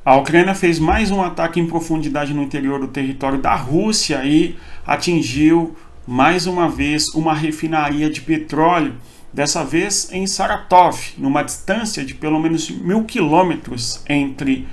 A Ucrânia fez mais um ataque em profundidade no interior do território da Rússia e atingiu mais uma vez uma refinaria de petróleo, dessa vez em Saratov, numa distância de pelo menos 1.000 quilômetros entre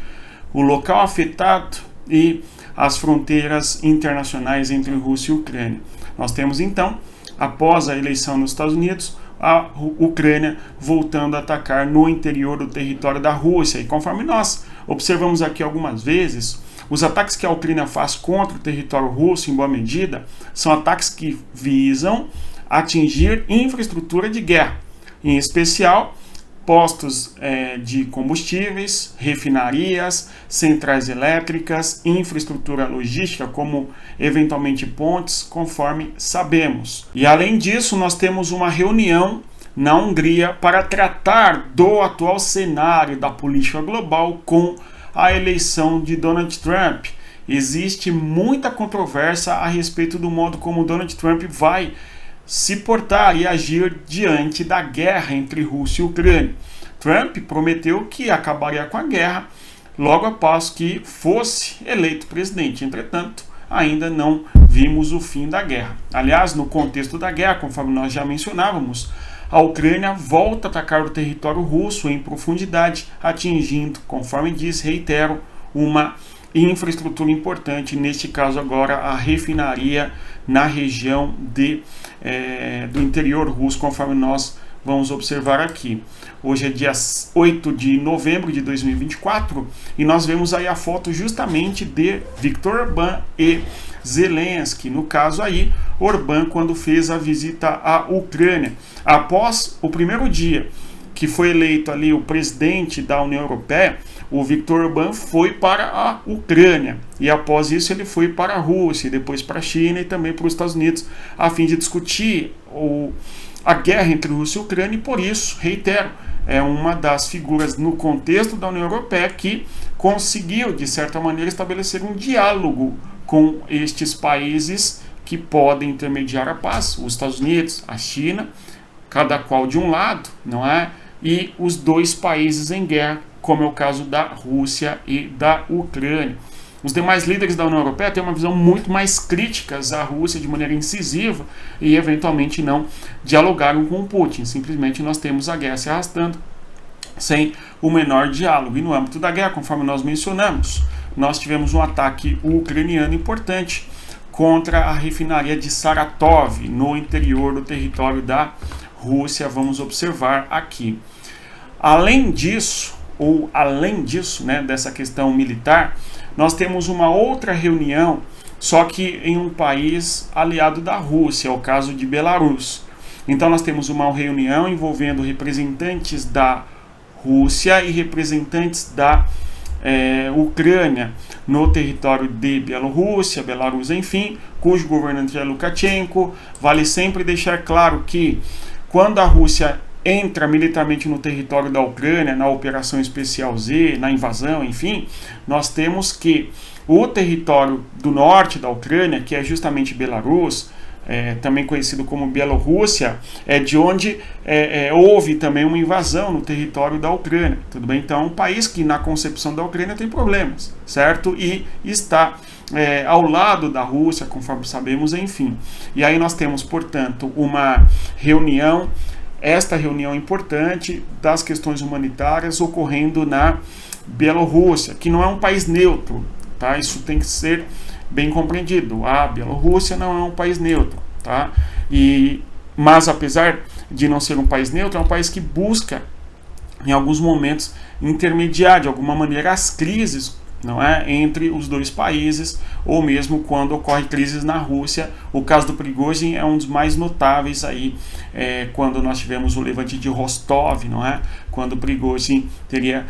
o local afetado e as fronteiras internacionais entre Rússia e Ucrânia. Nós temos então, após a eleição nos Estados Unidos, a Ucrânia voltando a atacar no interior do território da Rússia. E conforme nós observamos aqui algumas vezes, os ataques que a Ucrânia faz contra o território russo, em boa medida, são ataques que visam atingir infraestrutura de guerra, em especial postos de combustíveis, refinarias, centrais elétricas, infraestrutura logística, como eventualmente pontes, conforme sabemos. E além disso, nós temos uma reunião na Hungria para tratar do atual cenário da política global com a eleição de Donald Trump. Existe muita controvérsia a respeito do modo como Donald Trump vai se portar e agir diante da guerra entre Rússia e Ucrânia. Trump prometeu que acabaria com a guerra logo após que fosse eleito presidente. Entretanto, ainda não vimos o fim da guerra. Aliás, no contexto da guerra, conforme nós já mencionávamos, a Ucrânia volta a atacar o território russo em profundidade, atingindo, conforme diz, reitero, uma infraestrutura importante, neste caso agora a refinaria na região do interior russo, conforme nós vamos observar aqui. Hoje é dia 8 de novembro de 2024 e nós vemos aí a foto justamente de Viktor Orbán e Zelensky. No caso aí, Orbán quando fez a visita à Ucrânia. Após o primeiro dia que foi eleito ali o presidente da União Europeia, o Viktor Orbán foi para a Ucrânia e após isso ele foi para a Rússia, depois para a China e também para os Estados Unidos, a fim de discutir a guerra entre Rússia e Ucrânia. E por isso, reitero, é uma das figuras no contexto da União Europeia que conseguiu, de certa maneira, estabelecer um diálogo com estes países que podem intermediar a paz, os Estados Unidos, a China, cada qual de um lado, não é? E os dois países em guerra, como é o caso da Rússia e da Ucrânia. Os demais líderes da União Europeia têm uma visão muito mais crítica à Rússia de maneira incisiva e eventualmente não dialogaram com o Putin. Simplesmente nós temos a guerra se arrastando sem o menor diálogo. E no âmbito da guerra, conforme nós mencionamos, nós tivemos um ataque ucraniano importante contra a refinaria de Saratov, no interior do território da Rússia. Vamos observar aqui. Além disso, né, dessa questão militar, nós temos uma outra reunião, só que em um país aliado da Rússia, é o caso de Belarus. Então nós temos uma reunião envolvendo representantes da Rússia e representantes da Ucrânia no território de Bielorrússia, Belarus, enfim, cujo governante é Lukashenko. Vale sempre deixar claro que quando a Rússia entra militarmente no território da Ucrânia, na Operação Especial Z, na invasão, enfim, nós temos que o território do norte da Ucrânia, que é justamente Belarus, também conhecido como Bielorrússia, é de onde houve também uma invasão no território da Ucrânia, tudo bem? Então é um país que na concepção da Ucrânia tem problemas, certo? E está ao lado da Rússia, conforme sabemos, enfim. E aí nós temos, portanto, uma reunião, esta reunião importante das questões humanitárias ocorrendo na Bielorrússia, que não é um país neutro, tá? Isso tem que ser bem compreendido. A Bielorrússia não é um país neutro, tá? Mas apesar de não ser um país neutro, é um país que busca, em alguns momentos, intermediar de alguma maneira as crises, não é, entre os dois países, ou mesmo quando ocorre crises na Rússia. O caso do Prigozhin é um dos mais notáveis aí, quando nós tivemos o levante de Rostov, não é? Quando o Prigozhin teria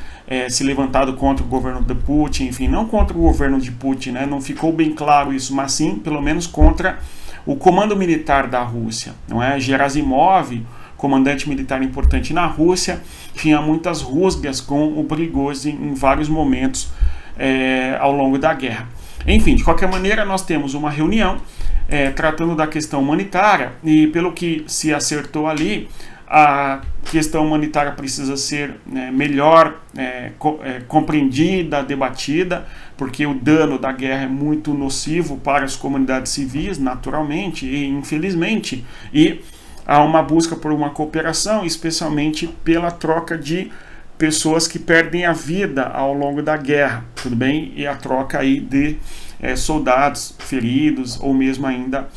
se levantado contra o governo de Putin, enfim, não contra o governo de Putin, né? Não ficou bem claro isso, mas sim, pelo menos contra o comando militar da Rússia, não é? Gerasimov, comandante militar importante na Rússia, tinha muitas rusgas com o Prigozhin em vários momentos ao longo da guerra. Enfim, de qualquer maneira, nós temos uma reunião tratando da questão humanitária e, pelo que se acertou ali, a questão humanitária precisa ser melhor compreendida, debatida, porque o dano da guerra é muito nocivo para as comunidades civis, naturalmente e infelizmente, e há uma busca por uma cooperação, especialmente pela troca de pessoas que perdem a vida ao longo da guerra, tudo bem? E a troca aí de soldados feridos ou mesmo ainda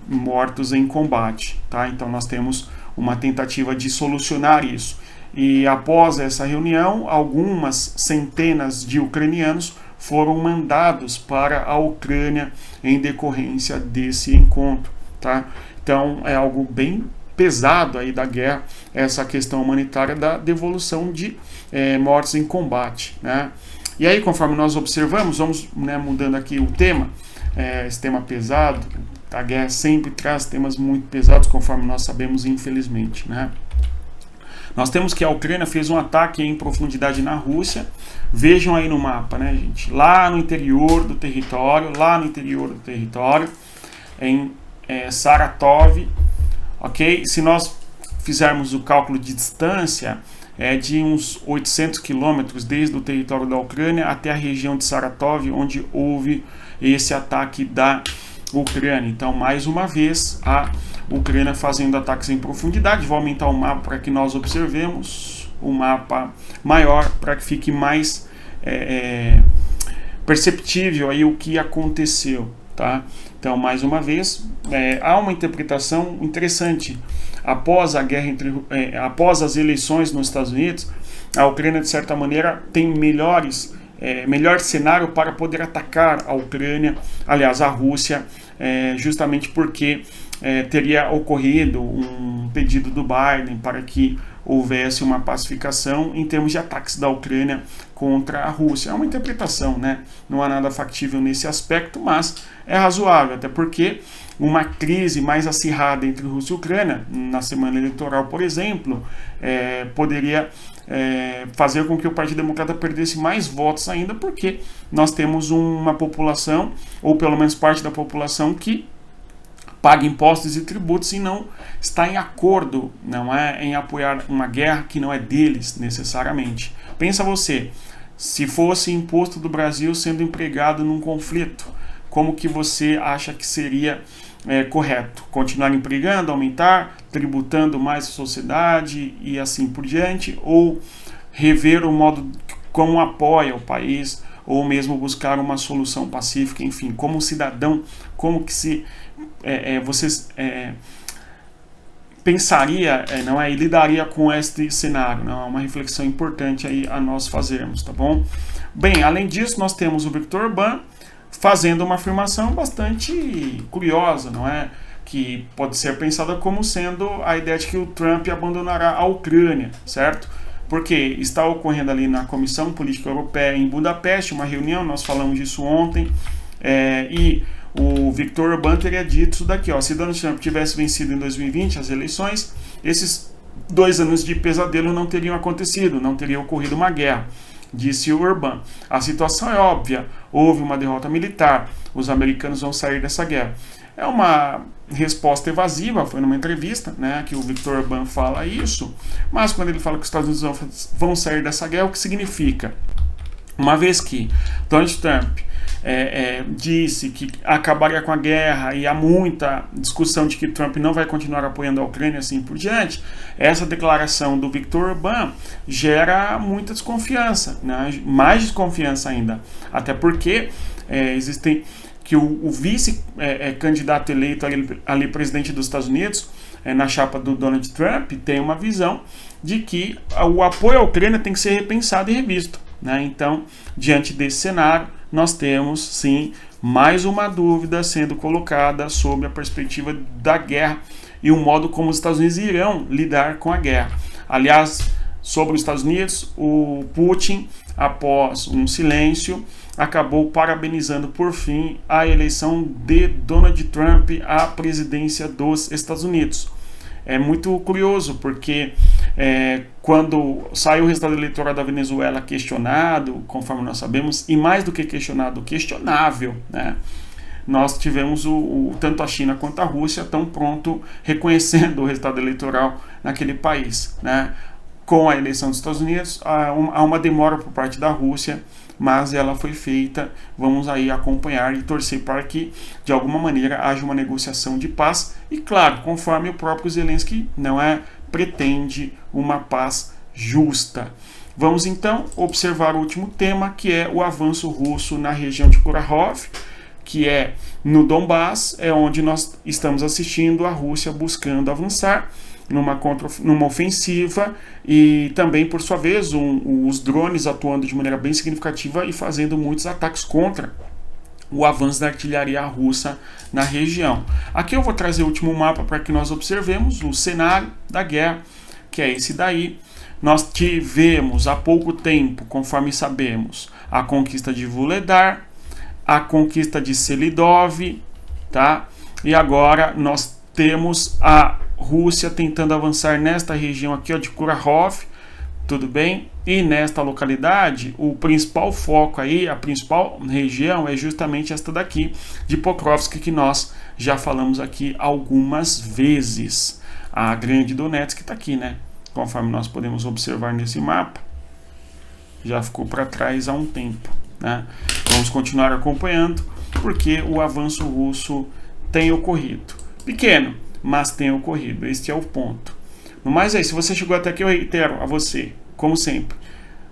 mortos em combate, tá? Então nós temos uma tentativa de solucionar isso. E após essa reunião, algumas centenas de ucranianos foram mandados para a Ucrânia em decorrência desse encontro, tá? Então é algo bem pesado aí da guerra, essa questão humanitária da devolução de mortos em combate, né? E aí, conforme nós observamos, vamos mudando aqui o tema, esse tema pesado, a guerra sempre traz temas muito pesados, conforme nós sabemos, infelizmente, né? Nós temos que a Ucrânia fez um ataque em profundidade na Rússia. Vejam aí no mapa, né, gente? Lá no interior do território, em Saratov, ok? Se nós fizermos o cálculo de distância, é de uns 800 quilômetros desde o território da Ucrânia até a região de Saratov, onde houve esse ataque da Ucrânia. Então, mais uma vez, a Ucrânia fazendo ataques em profundidade. Vou aumentar o mapa para que nós observemos o mapa maior, para que fique mais perceptível aí o que aconteceu, tá? Então, mais uma vez, há uma interpretação interessante. Após a guerra após as eleições nos Estados Unidos, a Ucrânia, de certa maneira, tem melhor cenário para poder atacar a Ucrânia, aliás, a Rússia, justamente porque teria ocorrido um pedido do Biden para que houvesse uma pacificação em termos de ataques da Ucrânia contra a Rússia. É uma interpretação, né? Não há nada factível nesse aspecto, mas é razoável, até porque uma crise mais acirrada entre Rússia e Ucrânia, na semana eleitoral, por exemplo, poderia fazer com que o Partido Democrata perdesse mais votos ainda, porque nós temos uma população, ou pelo menos parte da população, que paga impostos e tributos e não está em acordo, não é em apoiar uma guerra que não é deles necessariamente. Pensa você, se fosse imposto do Brasil sendo empregado num conflito, como que você acha que seria correto? Continuar empregando, aumentar, tributando mais a sociedade e assim por diante, ou rever o modo como apoia o país, ou mesmo buscar uma solução pacífica, enfim, como cidadão, como que você pensaria, e lidaria com este cenário, não é uma reflexão importante aí a nós fazermos, tá bom? Bem, além disso, nós temos o Viktor Orbán fazendo uma afirmação bastante curiosa, não é? Que pode ser pensada como sendo a ideia de que o Trump abandonará a Ucrânia, certo? Porque está ocorrendo ali na Comissão Política Europeia em Budapeste uma reunião, nós falamos disso ontem, e o Viktor Orbán teria dito isso daqui, ó: se Donald Trump tivesse vencido em 2020 as eleições, esses 2 anos de pesadelo não teriam acontecido, não teria ocorrido uma guerra, disse o Orbán. A situação é óbvia, houve uma derrota militar, os americanos vão sair dessa guerra. É uma resposta evasiva, foi numa entrevista, né, que o Viktor Orbán fala isso, mas quando ele fala que os Estados Unidos vão sair dessa guerra, o que significa? Uma vez que Donald Trump disse que acabaria com a guerra e há muita discussão de que Trump não vai continuar apoiando a Ucrânia assim por diante, essa declaração do Viktor Orbán gera muita desconfiança, né? Mais desconfiança ainda, até porque existem que o vice-candidato eleito ali presidente dos Estados Unidos, na chapa do Donald Trump, tem uma visão de que o apoio à Ucrânia tem que ser repensado e revisto, né? Então, diante desse cenário, nós temos, sim, mais uma dúvida sendo colocada sobre a perspectiva da guerra e o modo como os Estados Unidos irão lidar com a guerra. Aliás, sobre os Estados Unidos, o Putin, após um silêncio, acabou parabenizando por fim a eleição de Donald Trump à presidência dos Estados Unidos. É muito curioso, porque quando saiu o resultado eleitoral da Venezuela questionado, conforme nós sabemos, e mais do que questionado, questionável, né? nós tivemos tanto a China quanto a Rússia tão pronto reconhecendo o resultado eleitoral naquele país, né? Com a eleição dos Estados Unidos, há uma demora por parte da Rússia, mas ela foi feita. Vamos aí acompanhar e torcer para que, de alguma maneira, haja uma negociação de paz. E, claro, conforme o próprio Zelensky pretende uma paz justa. Vamos, então, observar o último tema, que é o avanço russo na região de Kurakhove, que é no Donbass, é onde nós estamos assistindo a Rússia buscando avançar numa ofensiva, e também, por sua vez, os drones atuando de maneira bem significativa e fazendo muitos ataques contra o avanço da artilharia russa na região. Aqui eu vou trazer o último mapa para que nós observemos o cenário da guerra, que é esse daí. Nós tivemos há pouco tempo, conforme sabemos, a conquista de Vuhledar, a conquista de Selidov, tá? E agora nós temos a Rússia tentando avançar nesta região aqui, ó, de Kurakhove, tudo bem? E nesta localidade, o principal foco aí, a principal região é justamente esta daqui, de Pokrovsk, que nós já falamos aqui algumas vezes. A grande Donetsk está aqui, né? Conforme nós podemos observar nesse mapa, já ficou para trás há um tempo, né? Vamos continuar acompanhando, porque o avanço russo tem ocorrido. Pequeno, mas tem ocorrido. Este é o ponto. No mais é isso. Se você chegou até aqui, eu reitero a você, como sempre,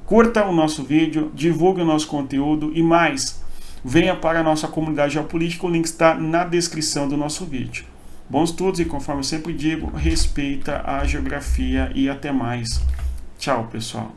curta o nosso vídeo, divulgue o nosso conteúdo e mais, venha para a nossa comunidade geopolítica. O link está na descrição do nosso vídeo. Bons estudos e, conforme eu sempre digo, respeita a geografia e até mais. Tchau, pessoal.